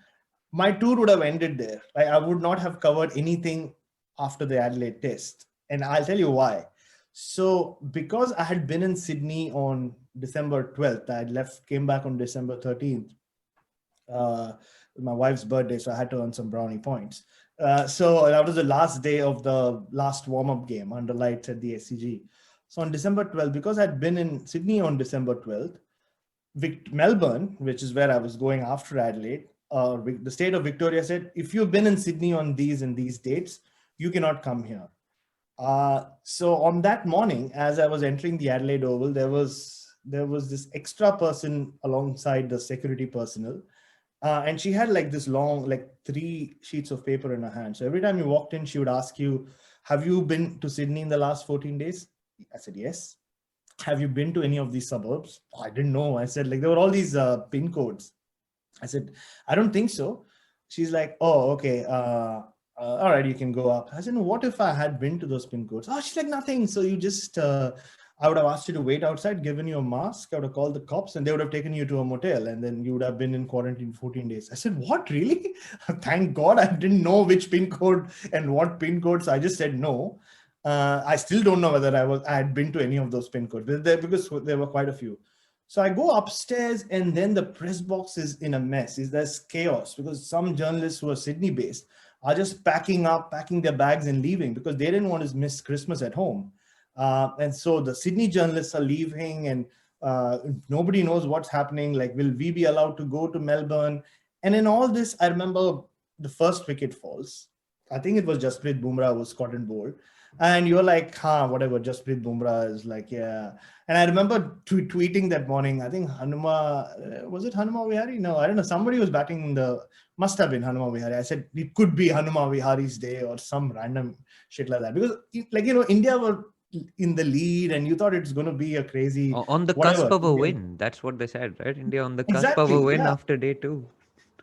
my tour would have ended there. I would not have covered anything after the Adelaide test. And I'll tell you why. So because I had been in Sydney on December 12th, I had came back on December 13th, my wife's birthday, so I had to earn some brownie points. So that was the last day of the last warm-up game under lights at the SCG. So on December 12th, because I'd been in Sydney on December 12th, Melbourne, which is where I was going after Adelaide, the state of Victoria said, if you've been in Sydney on these and these dates, you cannot come here. So on that morning, as I was entering the Adelaide Oval, there was this extra person alongside the security personnel. And she had like this long, like 3 sheets of paper in her hand. So every time you walked in, she would ask you, have you been to Sydney in the last 14 days? I said, yes. Have you been to any of these suburbs? Oh, I didn't know. I said, like, there were all these pin codes. I said, I don't think so. She's like, oh, okay. All right, you can go up. I said, no, what if I had been to those pin codes? Oh, she's like, nothing. So you just, I would have asked you to wait outside, given you a mask. I would have called the cops and they would have taken you to a motel and then you would have been in quarantine 14 days. I said, what, really? Thank God I didn't know which pin code and what pin codes. I just said no. I still don't know whether I had been to any of those pin codes because there were quite a few. So I go upstairs and then the press box is in a mess. There's chaos because some journalists who are Sydney based are just packing their bags and leaving because they didn't want to miss Christmas at home. And so the Sydney journalists are leaving and nobody knows what's happening. Like, will we be allowed to go to Melbourne? And in all this, I remember the first wicket falls. I think it was Jasprit Bumrah was caught in bowl. And you're like, whatever, Jasprit Bumrah is like, yeah. And I remember tweeting that morning, I think was it Hanuma Vihari? No, I don't know. Somebody was batting must have been Hanuma Vihari. I said, it could be Hanuma Vihari's day or some random shit like that. Because, like, India were in the lead and you thought it's going to be a crazy... On the whatever. cusp of a win. That's what they said, right? India on the cusp Exactly, of a win yeah. after day 2.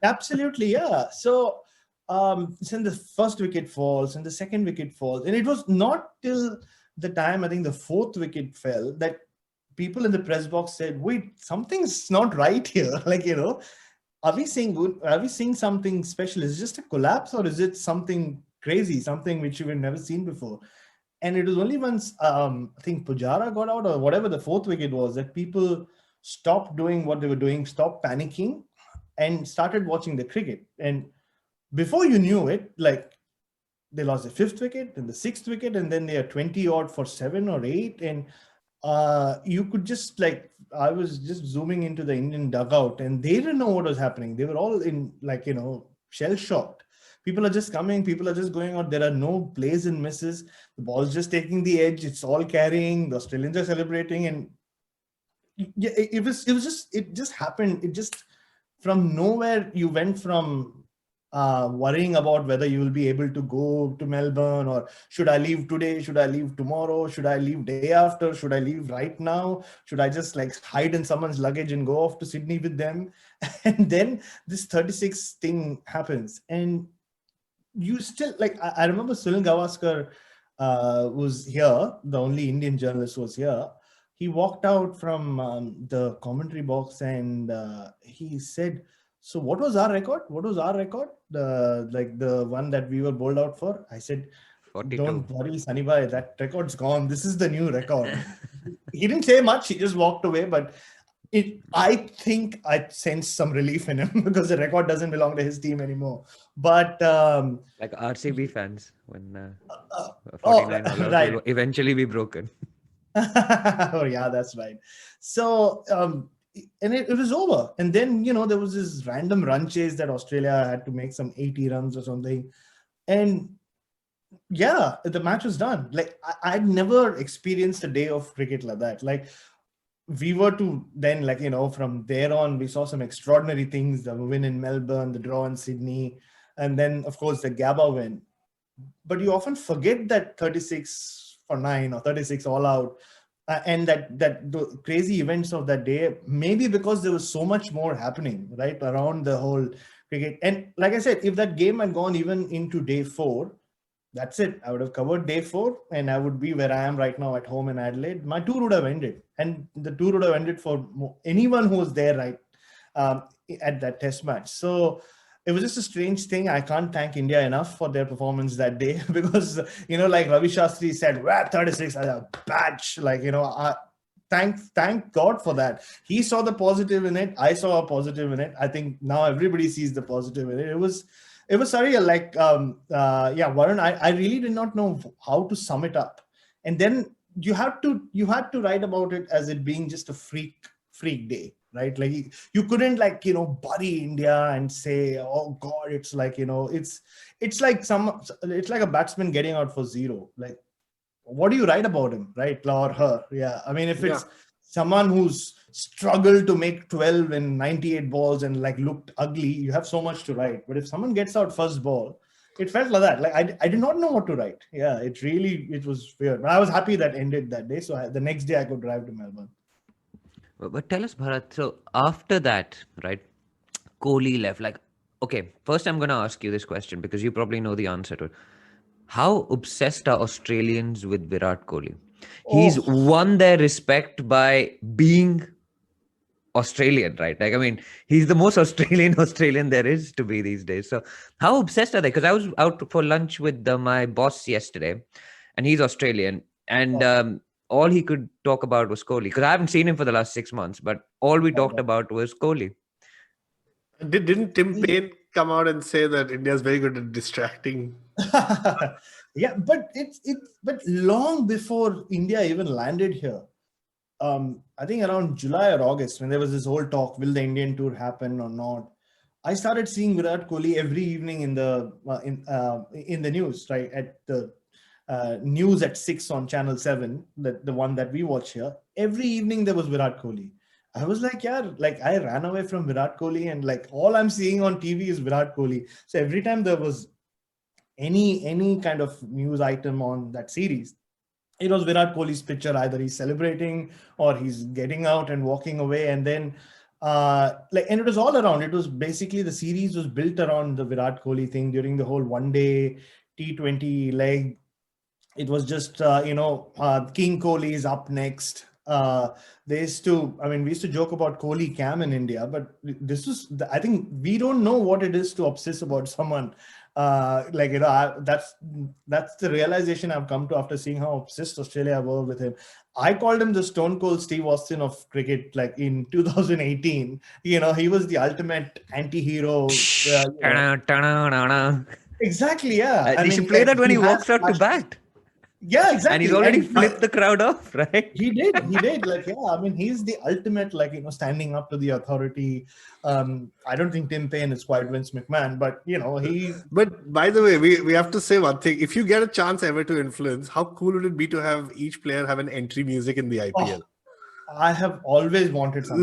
Absolutely, yeah. So then the first wicket falls and the second wicket falls. And it was not till the time, I think the fourth wicket fell, that people in the press box said, wait, something's not right here. Like, are we seeing something special? Is it just a collapse or is it something crazy, something which you've never seen before? And it was only once, I think Pujara got out or whatever the fourth wicket was, that people stopped doing what they were doing, stopped panicking and started watching the cricket. And before you knew it, like, they lost the fifth wicket and the sixth wicket, and then they are 20 odd for 7 or 8. And you could just, like, I was just zooming into the Indian dugout and they didn't know what was happening. They were all in, like, shell shocked. People are just coming, people are just going out. There are no plays and misses. The ball's just taking the edge. It's all carrying. The Australians are celebrating. And it just happened. It just, from nowhere, you went from worrying about whether you will be able to go to Melbourne, or should I leave today? Should I leave tomorrow? Should I leave day after? Should I leave right now? Should I just, like, hide in someone's luggage and go off to Sydney with them? And then this 36 thing happens. And you still, like, I remember Sunil Gavaskar was here. The only Indian journalist was here. He walked out from the commentary box and he said, so what was our record? What was our record? The one that we were bowled out for? I said, 42. Don't worry, Sunibhai, that record's gone. This is the new record. He didn't say much. He just walked away. But I think I sensed some relief in him because the record doesn't belong to his team anymore. But like RCB fans, when 49 right. will eventually be broken. Oh yeah, that's right. So and it was over. And then, there was this random run chase that Australia had to make some 80 runs or something. And yeah, the match was done. Like, I'd never experienced a day of cricket like that. Like, we were to then, like, from there on, we saw some extraordinary things. The win in Melbourne, the draw in Sydney, and then, of course, the Gabba win. But you often forget that 36 for 9 or 36 all out. And that the crazy events of that day, maybe because there was so much more happening, right, around the whole cricket. And like I said, if that game had gone even into day 4, that's it. I would have covered day 4 and I would be where I am right now at home in Adelaide. My tour would have ended. And the tour would have ended for anyone who was there, right, at that test match. So it was just a strange thing. I can't thank India enough for their performance that day because, like Ravi Shastri said, 36 as a badge. Like, thank God for that. He saw the positive in it. I saw a positive in it. I think now everybody sees the positive in it. It was surreal. Like, Varun, I really did not know how to sum it up. And then you had to write about it as it being just a freak day. Right, like you couldn't, like, bury India and say, oh God, it's like, it's like a batsman getting out for 0. Like, what do you write about him, right, or her? Yeah, I mean, if it's someone who's struggled to make 12 in 98 balls and like looked ugly, you have so much to write. But if someone gets out first ball, it felt like that. Like I did not know what to write. Yeah, it was weird. But I was happy that ended that day. So the next day I could drive to Melbourne. But tell us, Bharat, so after that, right, Kohli left. Like, okay, first I'm going to ask you this question because you probably know the answer to it. How obsessed are Australians with Virat Kohli? He's Oh, won their respect by being Australian, right? Like, I mean, he's the most Australian there is to be these days. So, how obsessed are they? Because I was out for lunch with my boss yesterday, and he's Australian, and all he could talk about was Kohli. Because I haven't seen him for the last 6 months, but all we talked about was Kohli. Didn't Tim Payne come out and say that India is very good at distracting? yeah, but but long before India even landed here, I think around July or August, when there was this whole talk, will the Indian tour happen or not? I started seeing Virat Kohli every evening in the news, right? At the news at 6 on Channel 7, the one that we watch here. Every evening there was Virat Kohli. I was like, yeah, like I ran away from Virat Kohli and like all I'm seeing on TV is Virat Kohli. So every time there was any kind of news item on that series, it was Virat Kohli's picture. Either he's celebrating or he's getting out and walking away. And then and it was all around. It was basically the series was built around the Virat Kohli thing during the whole one day T20 leg. It was just, King Kohli is up next. We used to joke about Kohli Cam in India, but I think we don't know what it is to obsess about someone. That's the realization I've come to after seeing how obsessed Australia were with him. I called him the Stone Cold Steve Austin of cricket, like in 2018. He was the ultimate anti-hero. Exactly, yeah. He should play that when he walks out to bat. Yeah, exactly. And he's already flipped the crowd off, right? He did. Like, yeah, I mean, he's the ultimate, standing up to the authority. I don't think Tim Payne is quite Vince McMahon, but, But by the way, we have to say one thing. If you get a chance ever to influence, how cool would it be to have each player have an entry music in the IPL? I have always wanted something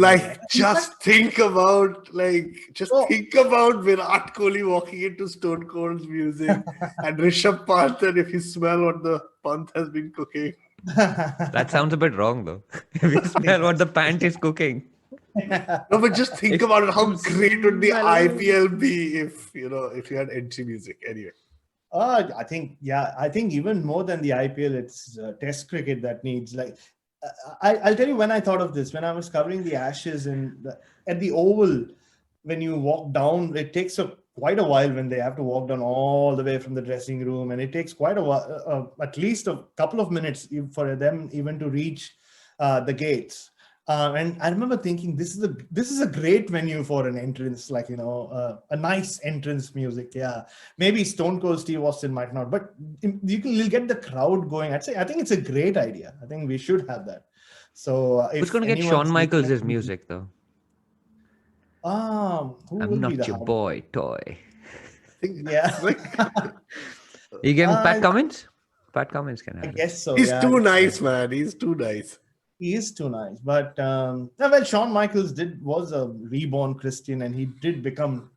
think about Virat Kohli walking into Stone Cold's music and Rishabh Pant, and if you smell what the Pant has been cooking. That sounds a bit wrong, though. If you smell what the Pant is cooking. No, but just think about it. How great would the IPL be if you had entry music? Anyway. I think even more than the IPL, it's Test cricket that needs I'll tell you when I thought of this. When I was covering the Ashes at the Oval, when you walk down, it takes quite a while when they have to walk down all the way from the dressing room, and it takes quite a while, at least a couple of minutes for them even to reach the gates. And I remember thinking, this is a great venue for an entrance, a nice entrance music. Yeah, maybe Stone Cold Steve Austin might not, but you'll get the crowd going. I think it's a great idea. I think we should have that. So who's going to get Shawn Michaels' music though? Who I'm will not be the your boy toy. Yeah. You gave him Pat Cummins? Pat Cummins can have I guess so. He's too nice, man. He's too nice. He is too nice. But Shawn Michaels was a reborn Christian, and he did become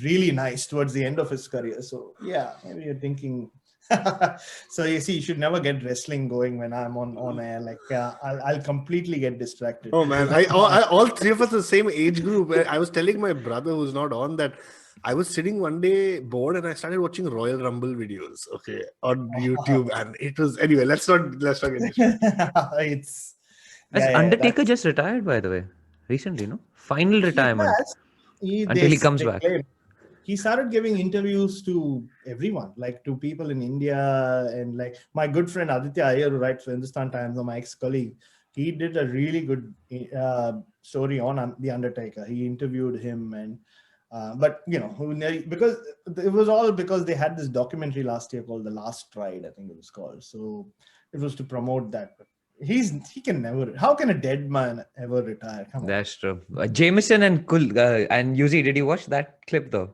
really nice towards the end of his career. So yeah, maybe you're thinking. So you see, you should never get wrestling going when I'm on air. I'll completely get distracted. Oh man, all three of us are the same age group. I was telling my brother who's not on that I was sitting one day bored and I started watching Royal Rumble videos, on YouTube, and it was anyway. Let's not get distracted. Undertaker just retired, by the way, recently, no? Final retirement until he comes back. He started giving interviews to everyone, to people in India, and my good friend Aditya Iyer, who writes for Hindustan Times, or my ex-colleague. He did a really good story on the Undertaker. He interviewed him, and because it was all because they had this documentary last year called The Last Ride, I think it was called. So it was to promote that. But he can never. How can a dead man ever retire? Come on. That's true. Jameson and Yuzi, did you watch that clip though?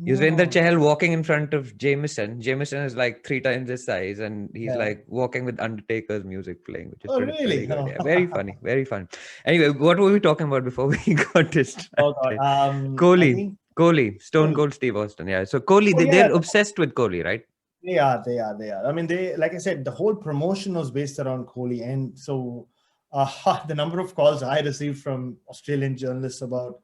Yuzvendra No. Chahal walking in front of Jameson. Jameson is like 3 times his size, and he's Yeah. like walking with Undertaker's music playing, which is Oh, pretty really? good. No. Yeah, very funny, very fun. Anyway, what were we talking about before we got Oh God. distracted? I Kohli, think Stone Kohli. Cold Steve Austin. Yeah, so Kohli, Oh yeah, they're obsessed with Kohli, right? they are. They are. They are. I mean, they, like I said, the whole promotion was based around Kohli, and so the number of calls I received from Australian journalists about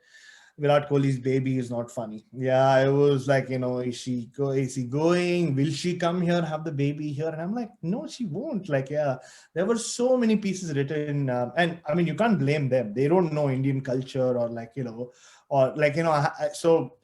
Virat Kohli's baby is not funny. Yeah, it was like, is he going? Will she come here, have the baby here? And I'm like, no, she won't. Like, yeah, there were so many pieces written, and I mean, you can't blame them. They don't know Indian culture, or like, or like, so.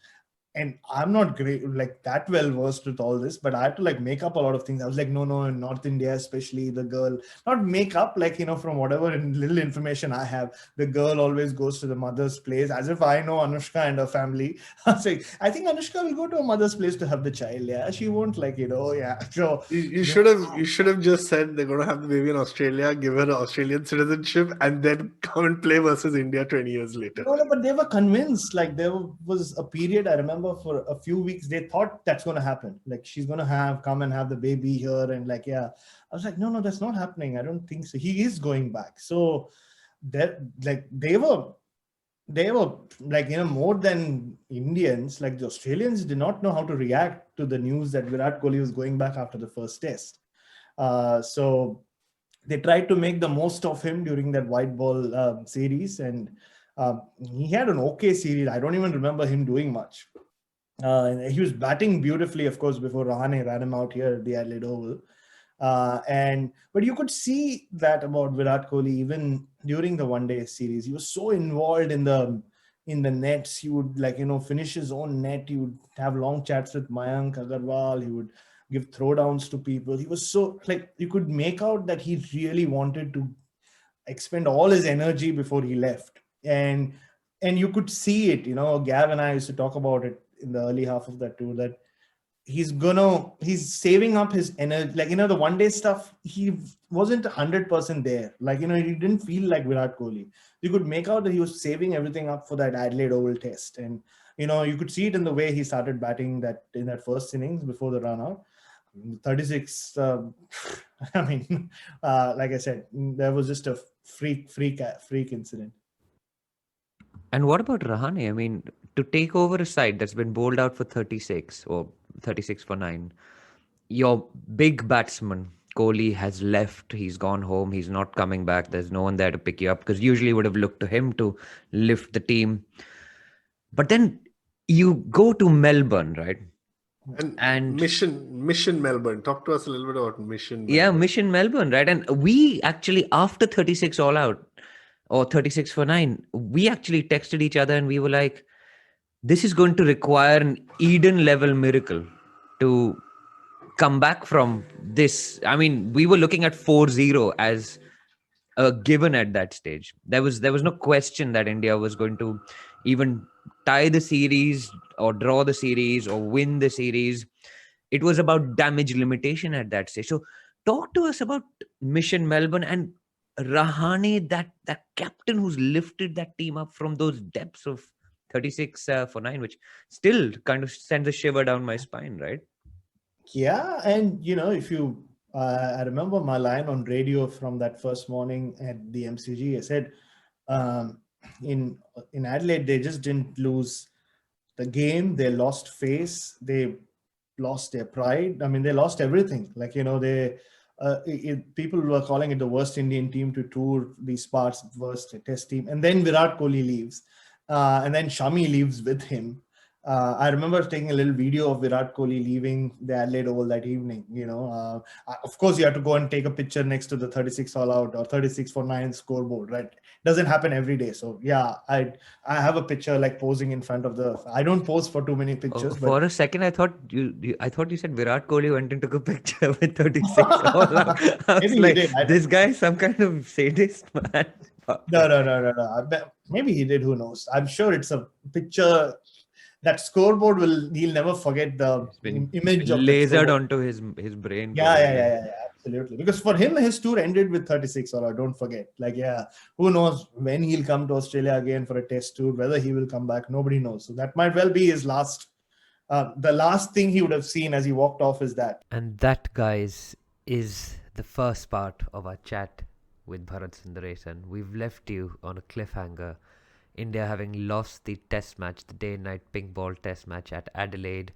And I'm not great, like that well versed with all this, but I had to like make up a lot of things. I was like, no, in North India, especially the girl, not make up, like, from whatever little information I have, the girl always goes to the mother's place, as if I know Anushka and her family. I was like, I think Anushka will go to her mother's place to have the child. Yeah, she won't, like, yeah. So You should have just said they're gonna have the baby in Australia, give her Australian citizenship, and then come and play versus India 20 years later. no, but they were convinced. Like, there was a period, I remember, for a few weeks, they thought that's going to happen. Like, she's going to come and have the baby here. And like, yeah, I was like, no, that's not happening. I don't think so. He is going back. So that, like, they were like, more than Indians, like the Australians did not know how to react to the news that Virat Kohli was going back after the first test. So they tried to make the most of him during that white ball series, and he had an okay series. I don't even remember him doing much. And he was batting beautifully, of course, before Rahane ran him out here at the Adelaide Oval. But you could see that about Virat Kohli even during the one-day series. He was so involved in the nets. He would, like, finish his own net. He would have long chats with Mayank Agarwal. He would give throwdowns to people. He was so, like, you could make out that he really wanted to expend all his energy before he left. And you could see it. Gav and I used to talk about it in the early half of that tour, that he's saving up his energy. Like, the one day stuff, he wasn't 100% there. Like, he didn't feel like Virat Kohli. You could make out that he was saving everything up for that Adelaide Oval test. And, you could see it in the way he started batting in that first innings before the run out. 36, I mean, like I said, there was just a freak incident. And what about Rahane? I mean, to take over a side that's been bowled out for 36 or 36 for 9, your big batsman, Kohli, has left. He's gone home. He's not coming back. There's no one there to pick you up, because usually would have looked to him to lift the team. But then you go to Melbourne, right? And Mission Melbourne. Talk to us a little bit about Mission Melbourne. Yeah, Mission Melbourne, right? And we actually, after 36 all out, or 36 for 9, we actually texted each other and we were like, this is going to require an Eden level miracle to come back from this. I mean, we were looking at 4-0 as a given at that stage. There was no question that India was going to even tie the series or draw the series or win the series. It was about damage limitation at that stage. So talk to us about Mission Melbourne and Rahane, that captain who's lifted that team up from those depths of 36 for 9, which still kind of sends a shiver down my spine, right? Yeah, and if you, I remember my line on radio from that first morning at the MCG. I said, in Adelaide, they just didn't lose the game. They lost face. They lost their pride. I mean, they lost everything. Like, they people were calling it the worst Indian team to tour these parts, worst test team. And then Virat Kohli leaves, and then Shami leaves with him. I remember taking a little video of Virat Kohli leaving the Adelaide Oval that evening. Of course, you have to go and take a picture next to the 36 all out or 36 for 9 scoreboard, right? Doesn't happen every day. So yeah, I have a picture, like, posing in front of I don't pose for too many pictures. For a second, I thought you said Virat Kohli went and took a picture with 36 all out. I was Maybe like, he did. this guy is some kind of sadist, man. No. I bet maybe he did. Who knows? I'm sure it's a picture. That scoreboard he'll never forget the image of lasered onto his brain. Yeah, absolutely. Because for him, his tour ended with 36 all out. Don't forget. Like, yeah, who knows when he'll come to Australia again for a test tour, whether he will come back, nobody knows. So that might well be his last the last thing he would have seen as he walked off is that. And that, guys, is the first part of our chat with Bharat Sunderesan. We've left you on a cliffhanger. India having lost the test match, the day-night pink ball test match at Adelaide,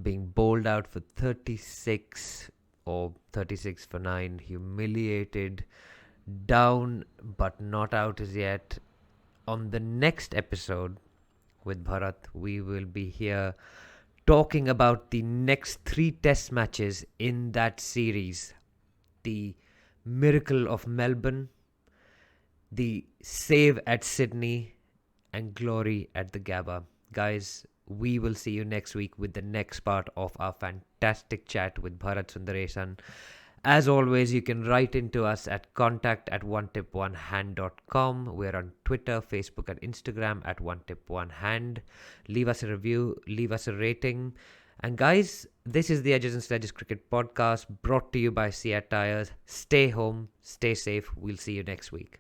being bowled out for 36 or 36 for 9, humiliated, down but not out as yet. On the next episode with Bharat, we will be here talking about the next 3 test matches in that series. The miracle of Melbourne, the save at Sydney, and glory at the Gabba. Guys, we will see you next week with the next part of our fantastic chat with Bharat Sunderesan. As always, you can write into us at contact@onetiponehand.com. We're on Twitter, Facebook, and Instagram at onetiponehand. Leave us a review, leave us a rating. And guys, this is the Edges and Sledges Cricket Podcast brought to you by Seat Tires. Stay home, stay safe. We'll see you next week.